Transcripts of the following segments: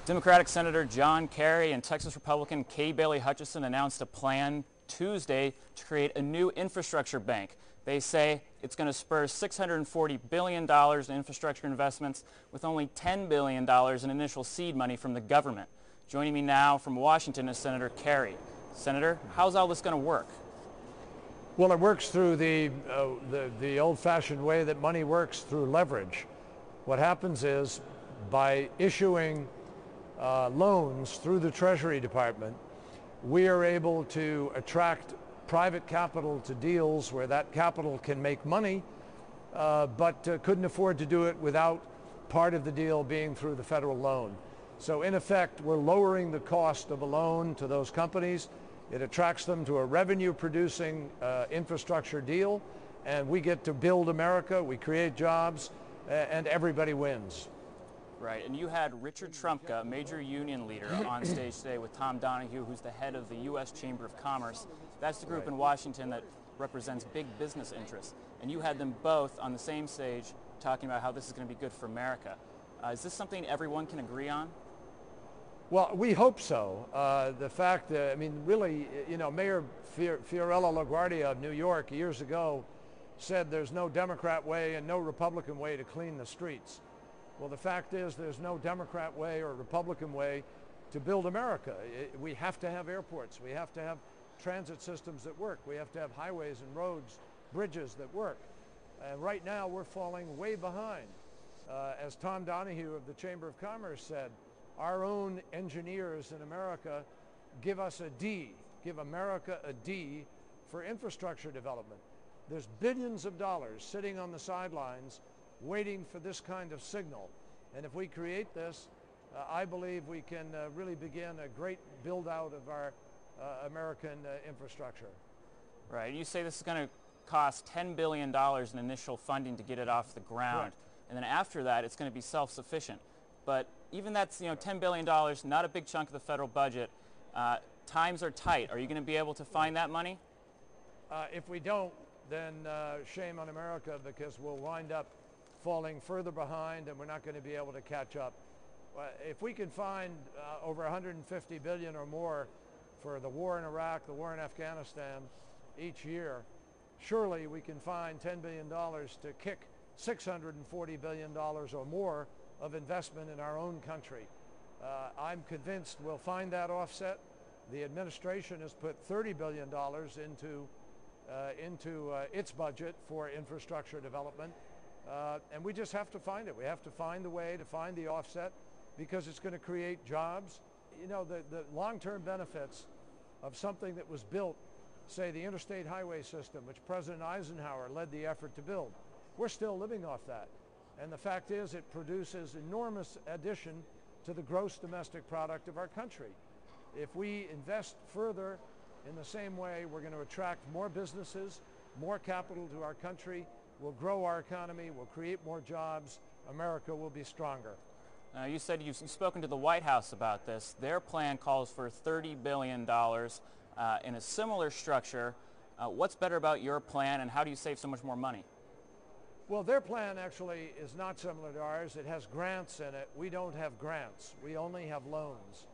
Democratic Senator John Kerry and Texas Republican Kay Bailey Hutchison announced a plan Tuesday to create a new infrastructure bank. They say it's going to spur $640 billion in infrastructure investments with only $10 billion in initial seed money from the government. Joining me now from Washington is Senator Kerry. Senator, how's all this going to work? Well, it works through the old-fashioned way that money works, through leverage. What happens is, by issuing loans through the Treasury Department, we are able to attract private capital to deals where that capital can make money, but couldn't afford to do it without part of the deal being through the federal loan. So in effect, we're lowering the cost of a loan to those companies. It attracts them to a revenue-producing infrastructure deal, and we get to build America, we create jobs, and everybody wins. Right, and you had Richard Trumka, a major union leader, on stage today with Tom Donahue, who's the head of the U.S. Chamber of Commerce. That's the group in Washington that represents big business interests. And you had them both on the same stage talking about how this is going to be good for America. Is this something everyone can agree on? Well, we hope so. The fact, I mean, really, you know, Mayor Fiorello LaGuardia of New York years ago said there's no Democrat way and no Republican way to clean the streets. Well, the fact is there's no Democrat way or Republican way to build America. We have to have airports. We have to have transit systems that work. We have to have highways and roads, bridges that work. And right now we're falling way behind. As Tom Donahue of the Chamber of Commerce said, our own engineers in America give us a D, give America a D for infrastructure development. There's billions of dollars sitting on the sidelines waiting for this kind of signal. And if we create this, I believe we can really begin a great build out of our American infrastructure. Right, you say this is going to cost $10 billion in initial funding to get it off the ground. Correct. And then after that, it's going to be self-sufficient. But even that's, you know, $10 billion, not a big chunk of the federal budget. Times are tight. Are you going to be able to find that money? If we don't, then shame on America, because we'll wind up falling further behind and we're not going to be able to catch up. If we can find over $150 billion or more for the war in Iraq, the war in Afghanistan each year, surely we can find $10 billion to kick $640 billion or more of investment in our own country. I'm convinced we'll find that offset. The administration has put $30 billion into its budget for infrastructure development. And we just have to find it. We have to find the way to find the offset, because it's going to create jobs. You know, the long-term benefits of something that was built, say the interstate highway system, which President Eisenhower led the effort to build, we're still living off that. And the fact is it produces enormous addition to the gross domestic product of our country. If we invest further in the same way, we're going to attract more businesses, more capital to our country. We'll grow our economy, we'll create more jobs, America will be stronger. You said you've spoken to the White House about this. Their plan calls for $30 billion in a similar structure. What's better about your plan, and how do you save so much more money? Well, their plan actually is not similar to ours. It has grants in it. We don't have grants. We only have loans.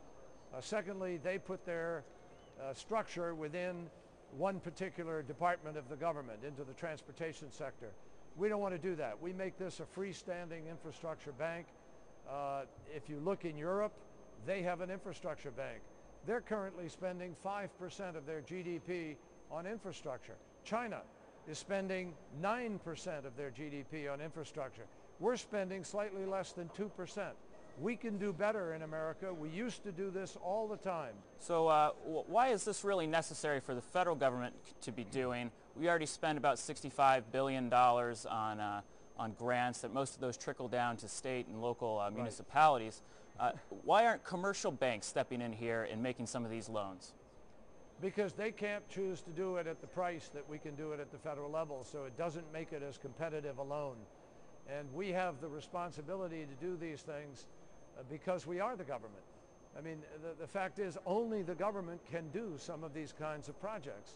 Secondly, they put their structure within one particular department of the government, into the transportation sector. We don't want to do that. We make this a freestanding infrastructure bank. If you look in Europe, they have an infrastructure bank. They're currently spending 5% of their GDP on infrastructure. China is spending 9% of their GDP on infrastructure. We're spending slightly less than 2%. We can do better in America. We used to do this all the time. So why is this really necessary for the federal government to be doing? We already spend about $65 billion on grants, that most of those trickle down to state and local municipalities. Why aren't commercial banks stepping in here and making some of these loans? Because they can't choose to do it at the price that we can do it at the federal level, so it doesn't make it as competitive a loan. And we have the responsibility to do these things because we are the government. I mean, the fact is only the government can do some of these kinds of projects.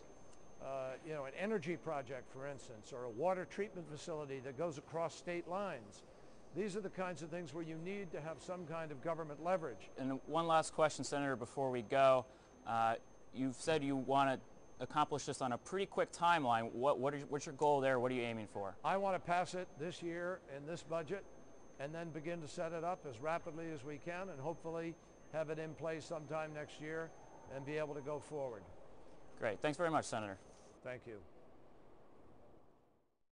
You know, an energy project, for instance, or a water treatment facility that goes across state lines. These are the kinds of things where you need to have some kind of government leverage. And one last question, Senator, before we go. You've said you want to accomplish this on a pretty quick timeline. What's your goal there? What are you aiming for? I want to pass it this year in this budget and then begin to set it up as rapidly as we can and hopefully have it in place sometime next year and be able to go forward. Great. Thanks very much, Senator. Thank you.